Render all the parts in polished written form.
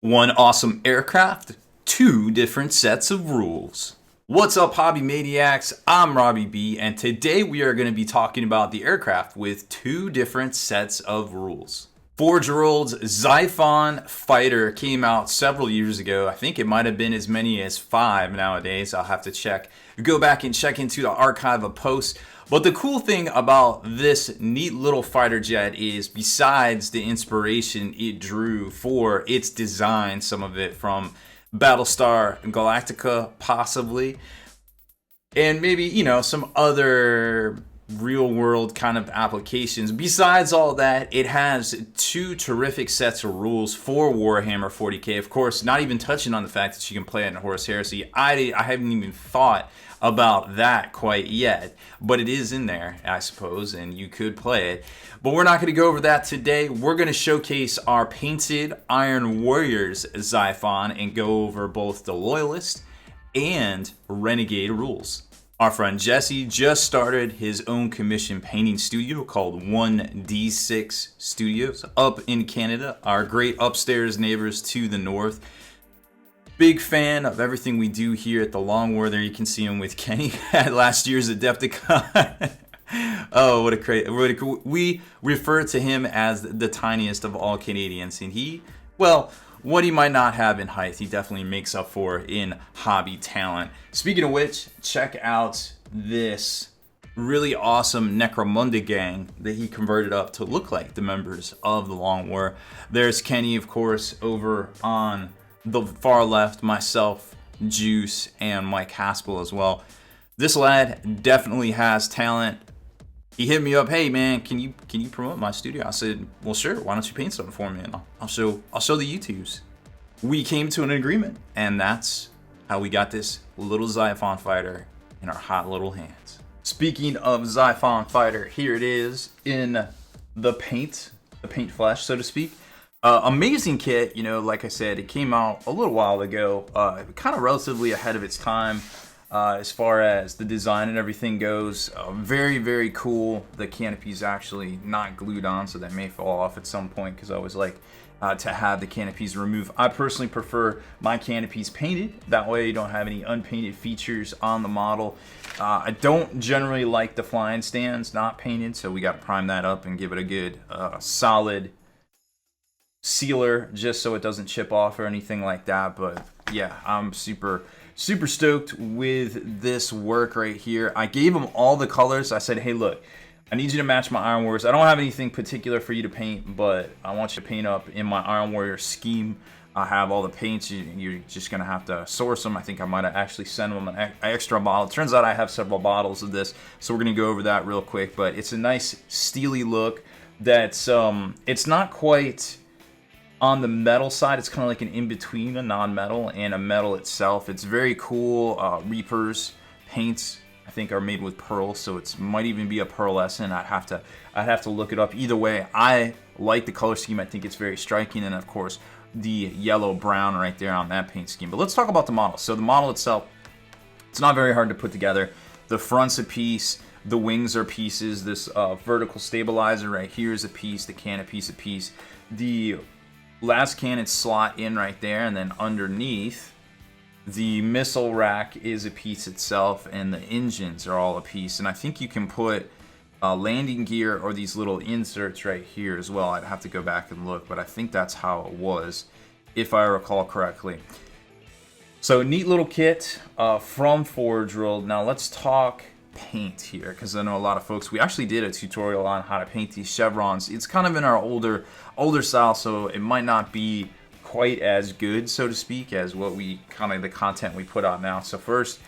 One awesome aircraft, two different sets of rules. What's up, hobby maniacs? I'm Robbie B, and today we are going to be talking about the aircraft with two different sets of rules. Forge World's Xiphon fighter came out several years ago. I think it might have been as many as 5 nowadays. I'll have to check. Go back and check into the archive of posts. But the cool thing about this neat little fighter jet is, besides the inspiration it drew for its design, some of it from Battlestar Galactica possibly, and maybe, some other real world kind of applications. Besides all that, it has two terrific sets of rules for Warhammer 40k. Of course, not even touching on the fact that you can play it in Horus Heresy. I haven't even thought about that quite yet, but it is in there, I suppose, and you could play it. But we're not going to go over that today. We're going to showcase our painted Iron Warriors Xiphon and go over both the Loyalist and Renegade rules. Our friend Jesse just started his own commission painting studio called 1D6 Studios up in Canada, our great upstairs neighbors to the north. Big fan of everything we do here at the Long War. There you can see him with Kenny at last year's Adepticon. Oh, what a cool. We refer to him as the tiniest of all Canadians, and what he might not have in height, he definitely makes up for in hobby talent. Speaking of which, check out this really awesome Necromunda gang that he converted up to look like the members of the Long War. There's Kenny, of course, over on the far left, myself, Juice, and Mike Haspel as well. This lad definitely has talent. He hit me up, hey man, can you promote my studio? I said, well sure, why don't you paint something for me and I'll show the YouTubes. We came to an agreement, and that's how we got this little Xiphon fighter in our hot little hands. Speaking of Xiphon fighter, here it is in the paint flesh, so to speak. Amazing kit, like I said, it came out a little while ago, kind of relatively ahead of its time. As far as the design and everything goes, very, very cool. The canopy's actually not glued on, so that may fall off at some point, because I always like to have the canopies removed. I personally prefer my canopies painted. That way you don't have any unpainted features on the model. I don't generally like the flying stands not painted, so we got to prime that up and give it a good solid sealer, just so it doesn't chip off or anything like that. But yeah, I'm super stoked with this work right here. I gave them all the colors. I said, hey look, I need you to match my Iron Warriors. I don't have anything particular for you to paint, but I want you to paint up in my Iron Warrior scheme. I have all the paints. You're just gonna have to source them. I think I might have actually sent them an extra bottle. Turns out I have several bottles of this, so we're gonna go over that real quick. But it's a nice steely look that's it's not quite on the metal side. It's kind of like an in-between a non-metal and a metal itself. It's very cool. Reaper's paints, I think, are made with pearl, so it might even be a pearlescent. I'd have to look it up. Either way, I like the color scheme. I think it's very striking, and of course the yellow-brown right there on that paint scheme. But let's talk about the model. So the model itself, it's not very hard to put together. The front's a piece, the wings are pieces. This vertical stabilizer right here is a piece. The canopy's a piece. The last cannon slot in right there, and then underneath the missile rack is a piece itself, and the engines are all a piece. And I think you can put landing gear or these little inserts right here as well. I'd have to go back and look, but I think that's how it was, if I recall correctly. So neat little kit from Forge World. Now let's talk paint here, because I know a lot of folks, we actually did a tutorial on how to paint these chevrons. It's kind of in our older style, so it might not be quite as good, so to speak, as what we the content we put out now. So first,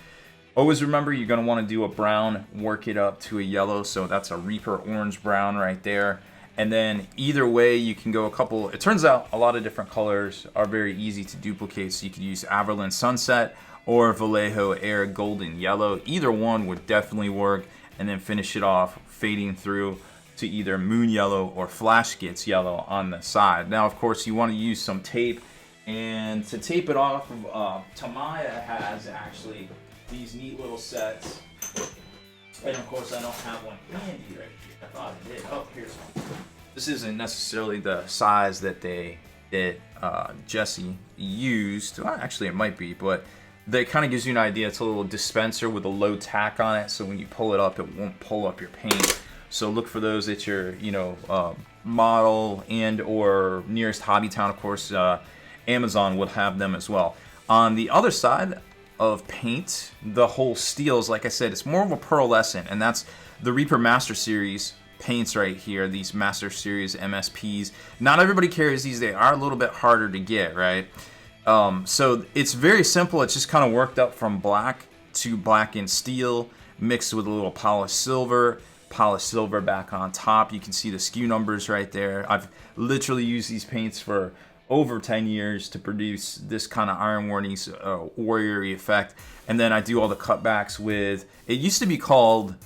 always remember, you're going to want to do a brown, work it up to a yellow, so that's a Reaper orange brown right there. And then either way, you can go a couple. It turns out a lot of different colors are very easy to duplicate, so you could use Averland Sunset or Vallejo Air Golden Yellow. Either one would definitely work, and then finish it off fading through to either Moon Yellow or Flash Gits Yellow on the side. Now, of course, you want to use some tape, and to tape it off, Tamaya has actually these neat little sets. And of course, I don't have one handy right here. I thought I did. Oh, here's one. This isn't necessarily the size that they that Jesse used. Well, actually, it might be, but that kind of gives you an idea. It's a little dispenser with a low tack on it, so when you pull it up, it won't pull up your paint. So look for those at your, model and or nearest hobby town. Of course, Amazon will have them as well. On the other side of paint, the whole steels, like I said, it's more of a pearlescent, and that's the Reaper Master Series paints right here, these Master Series MSPs. Not everybody carries these. They are a little bit harder to get, right? So it's very simple. It's just kind of worked up from black to black and steel, mixed with a little polished silver back on top. You can see the SKU numbers right there. I've literally used these paints for over 10 years to produce this kind of Iron Warnings warrior effect. And then I do all the cutbacks with, it used to be called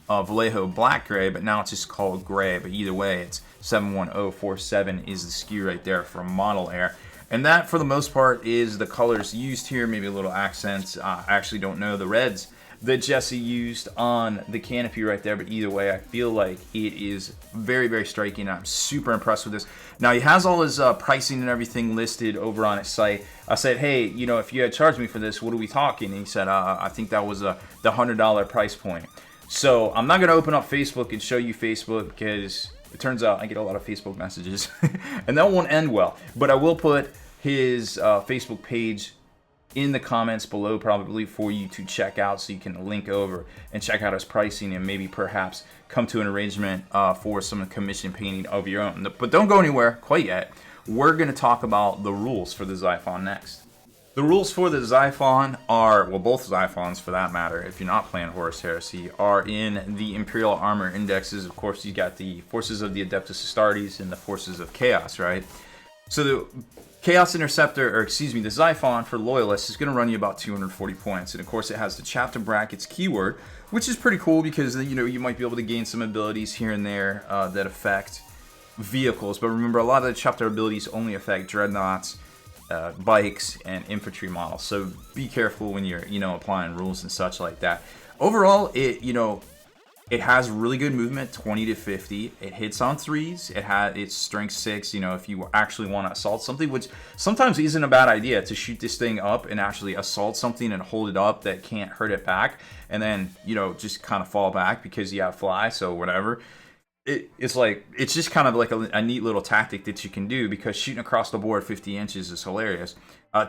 Vallejo Black Gray, but now it's just called gray. But either way, it's 71047 is the SKU right there from Model Air. And that, for the most part, is the colors used here. Maybe a little accents. I actually don't know the reds that Jesse used on the canopy right there. But either way, I feel like it is very, very striking. I'm super impressed with this. Now, he has all his pricing and everything listed over on his site. I said, hey, if you had charged me for this, what are we talking? And he said, I think that was the $100 price point. So I'm not going to open up Facebook and show you Facebook because it turns out I get a lot of Facebook messages and that won't end well. But I will put his Facebook page in the comments below probably for you to check out, so you can link over and check out his pricing and maybe perhaps come to an arrangement for some commission painting of your own. But don't go anywhere quite yet. We're going to talk about the rules for the Xiphon next. The rules for the Xiphon are, well, both Xiphons for that matter, if you're not playing Horus Heresy, are in the Imperial Armor Indexes. Of course, you got the Forces of the Adeptus Astartes and the Forces of Chaos, right? So the Chaos Interceptor, the Xiphon for Loyalist is going to run you about 240 points. And of course, it has the chapter brackets keyword, which is pretty cool because, you might be able to gain some abilities here and there that affect vehicles. But remember, a lot of the chapter abilities only affect dreadnoughts, bikes, and infantry models. So be careful when you're, applying rules and such like that. Overall, it has really good movement, 20 to 50. It hits on 3s. It's strength 6, if you actually want to assault something, which sometimes isn't a bad idea, to shoot this thing up and actually assault something and hold it up that can't hurt it back. And then, just kind of fall back because you have fly, so whatever. It's just kind of like a neat little tactic that you can do, because shooting across the board 50 inches is hilarious.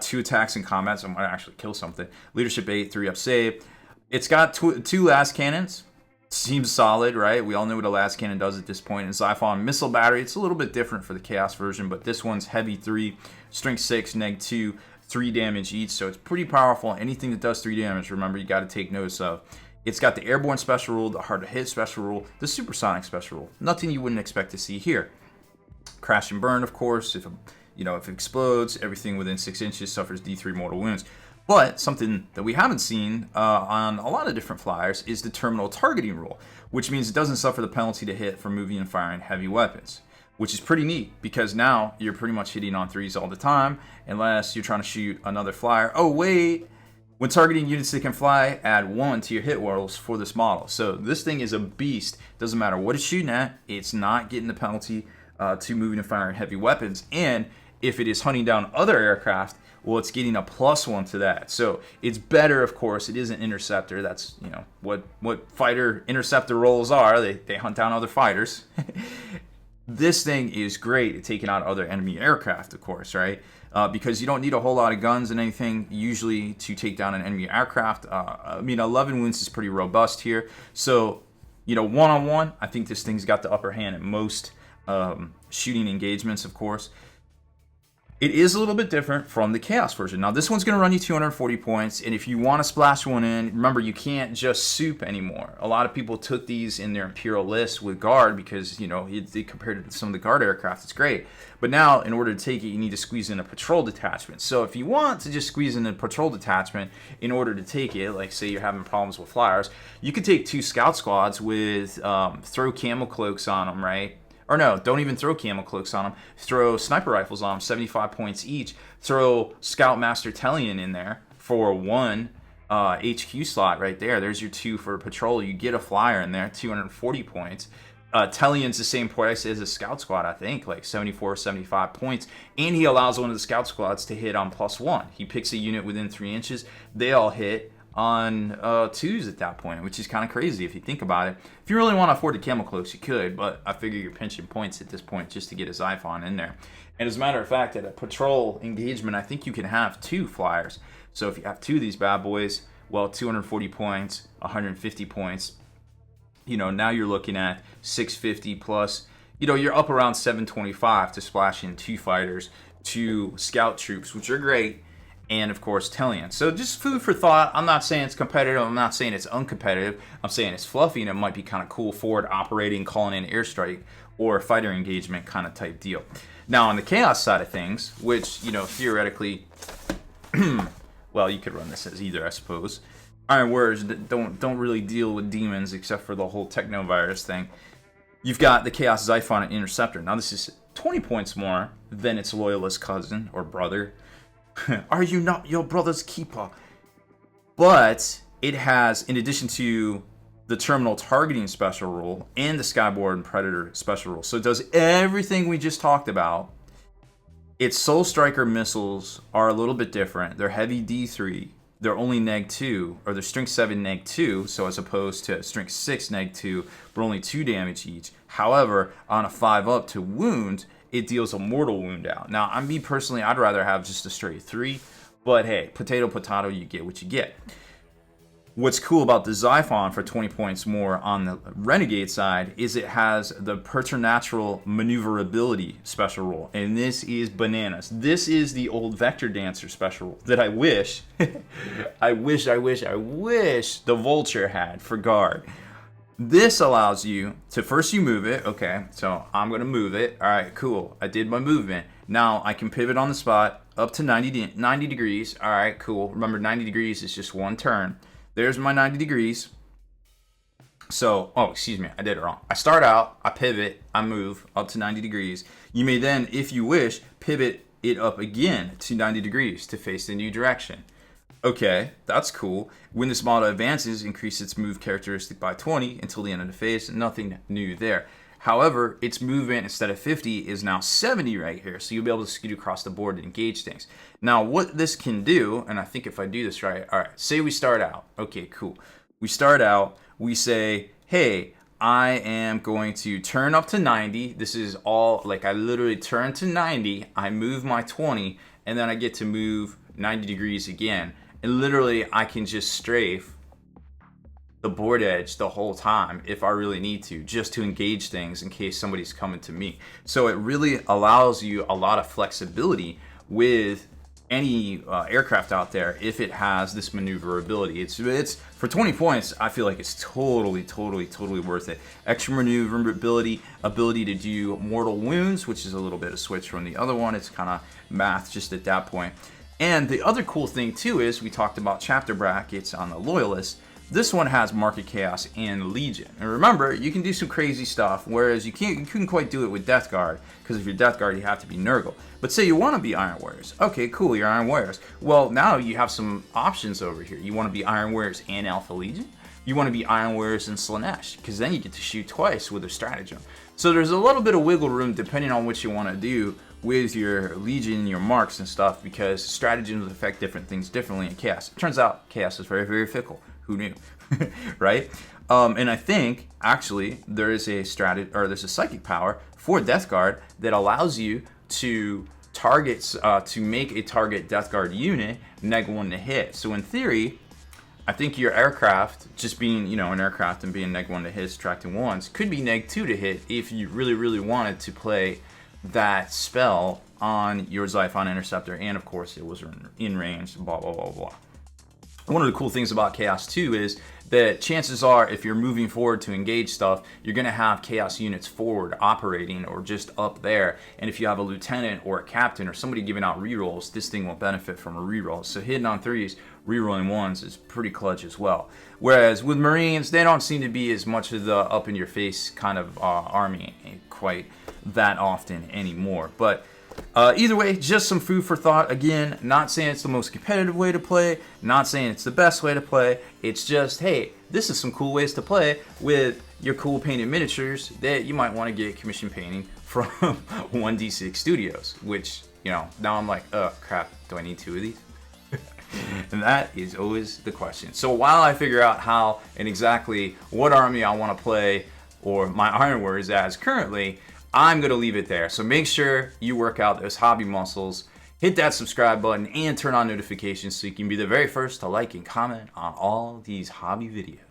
2 attacks in combat, so I might actually kill something. Leadership 8, 3 up save. It's got 2 last cannons. Seems solid, right? We all know what a last cannon does at this point. And Xiphon missile battery, it's a little bit different for the Chaos version, but this one's heavy 3, strength 6, neg 2, 3 damage each, so it's pretty powerful. Anything that does 3 damage, remember, you got to take notice of. It's got the airborne special rule, the hard to hit special rule, the supersonic special rule. Nothing you wouldn't expect to see here. Crash and burn, of course. If it explodes, everything within 6 inches suffers D3 mortal wounds. But something that we haven't seen on a lot of different flyers is the terminal targeting rule, which means it doesn't suffer the penalty to hit for moving and firing heavy weapons, which is pretty neat because now you're pretty much hitting on 3s all the time unless you're trying to shoot another flyer. Oh, wait. When targeting units that can fly, add 1 to your hit rolls for this model. So this thing is a beast. Doesn't matter what it's shooting at, it's not getting the penalty to moving and firing heavy weapons. And if it is hunting down other aircraft, well, it's getting a +1 to that. So it's better, of course. It is an interceptor. That's, what fighter interceptor roles are. They hunt down other fighters. This thing is great at taking out other enemy aircraft, of course, right? Because you don't need a whole lot of guns and anything usually to take down an enemy aircraft. 11 wounds is pretty robust here. So, one-on-one, I think this thing's got the upper hand in most shooting engagements, of course. It is a little bit different from the Chaos version. Now, this one's going to run you 240 points, and if you want to splash one in, remember, you can't just soup anymore. A lot of people took these in their Imperial list with Guard because, they compared it to some of the Guard aircraft. It's great. But now, in order to take it, you need to squeeze in a patrol detachment. So if you want to just squeeze in a patrol detachment in order to take it, like say you're having problems with flyers, you could take 2 scout squads with throw camel cloaks on them, right? Or no, don't even throw camel cloaks on them. Throw sniper rifles on them, 75 points each. Throw Scoutmaster Tellian in there for 1 HQ slot right there. There's your 2 for patrol. You get a flyer in there, 240 points. Tellion's the same price as a scout squad, I think, like 74 or 75 points. And he allows one of the scout squads to hit on +1. He picks a unit within 3 inches. They all hit on 2s at that point, which is kind of crazy if you think about it. If you really want to afford the Camel Cloaks, you could, but I figure you're pinching points at this point just to get a Xiphon in there. And as a matter of fact, at a patrol engagement, I think you can have 2 flyers. So if you have 2 of these bad boys, well, 240 points, 150 points, you know, now you're looking at 650 plus, you know, you're up around 725 to splash in 2 fighters, 2 scout troops, which are great, and of course Tellion. So just food for thought. I'm not saying it's competitive, I'm not saying it's uncompetitive, I'm saying it's fluffy and it might be kind of cool forward operating, calling in airstrike or fighter engagement kind of type deal. Now on the chaos side of things, which, you know, theoretically, well, you could run this as either, I suppose. Iron Warriors don't really deal with demons except for the whole technovirus thing. You've got the Chaos Xiphon and Interceptor. Now this is 20 points more than its Loyalist cousin or brother. Are you not your brother's keeper? But it has, in addition to the terminal targeting special rule and the Skyborn Predator special rule, so it does everything we just talked about. Its Soul Striker missiles are a little bit different. They're heavy D3. They're only neg2, or they're strength 7 neg2, so as opposed to strength 6 neg2, but only 2 damage each. However, on a 5 up to wound, it deals a mortal wound out. Now, me personally, I'd rather have just a straight 3, but hey, potato, potato, you get what you get. What's cool about the Xiphon for 20 points more on the Renegade side is it has the preternatural maneuverability special rule, and this is bananas. This is the old Vector Dancer special rule that I wish, I wish the Vulture had for guard. This allows you to, first you move it, okay, so I'm going to move it, alright, cool, I did my movement. Now I can pivot on the spot up to 90 degrees, alright, cool. Remember, 90 degrees is just one turn. There's my 90 degrees. So, oh, excuse me, I did it wrong. I start out, I pivot, I move up to 90 degrees. You may then, if you wish, pivot it up again to 90 degrees to face the new direction. Okay, that's cool. When this model advances, increase its move characteristic by 20 until the end of the phase. Nothing new there. However, its movement instead of 50 is now 70 right here, so you'll be able to scoot across the board and engage things. Now, what this can do, and I think if I do this right, all right, say we start out. Okay, cool. We start out, we say, hey, I am going to turn up to 90. This is all, like I literally turn to 90, I move my 20, and then I get to move 90 degrees again. And literally, I can just strafe the board edge the whole time if I really need to, just to engage things in case somebody's coming to me. So it really allows you a lot of flexibility with any aircraft out there if it has this maneuverability. It's for 20 points, I feel like it's totally worth it. Extra maneuverability, ability to do mortal wounds, which is a little bit of switch from the other one. It's kind of math just at that point. And the other cool thing too is we talked about chapter brackets on the Loyalist. This one has Market Chaos and Legion. And remember, you can do some crazy stuff, whereas you couldn't quite do it with Death Guard, because if you're Death Guard, you have to be Nurgle. But say you want to be Iron Warriors. Okay, cool, you're Iron Warriors. Well, now you have some options over here. You want to be Iron Warriors and Alpha Legion? You want to be Iron Warriors and Slaanesh, because then you get to shoot twice with a stratagem. So there's a little bit of wiggle room depending on what you want to do with your Legion, your marks and stuff, because stratagems affect different things differently in Chaos. It turns out Chaos is very fickle. Who knew? Right? And I think actually there's a psychic power for Death Guard that allows you to to make a target Death Guard unit neg1 to hit. So in theory, I think your aircraft, just being, you know, an aircraft and being neg1 to hit, subtracting ones, could be neg2 to hit if you really wanted to play that spell on your Xiphon Interceptor, and of course it was in range, blah blah blah. One of the cool things about Chaos 2 is that chances are, if you're moving forward to engage stuff, you're going to have Chaos units forward operating or just up there. And if you have a lieutenant or a captain or somebody giving out rerolls, this thing will benefit from a reroll. So hitting on 3s, rerolling 1s is pretty clutch as well. Whereas with Marines, they don't seem to be as much of the up-in-your-face kind of army quite that often anymore. But either way, just some food for thought. Again, not saying it's the most competitive way to play, not saying it's the best way to play. It's just, hey, this is some cool ways to play with your cool painted miniatures that you might want to get commission painting from 1D6 Studios, which, you know, now I'm like, oh crap, do I need 2 of these? And that is always the question. So while I figure out how and exactly what army I want to play, or my Iron Warriors as currently, I'm going to leave it there. So make sure you work out those hobby muscles, hit that subscribe button, and turn on notifications so you can be the very first to like and comment on all these hobby videos.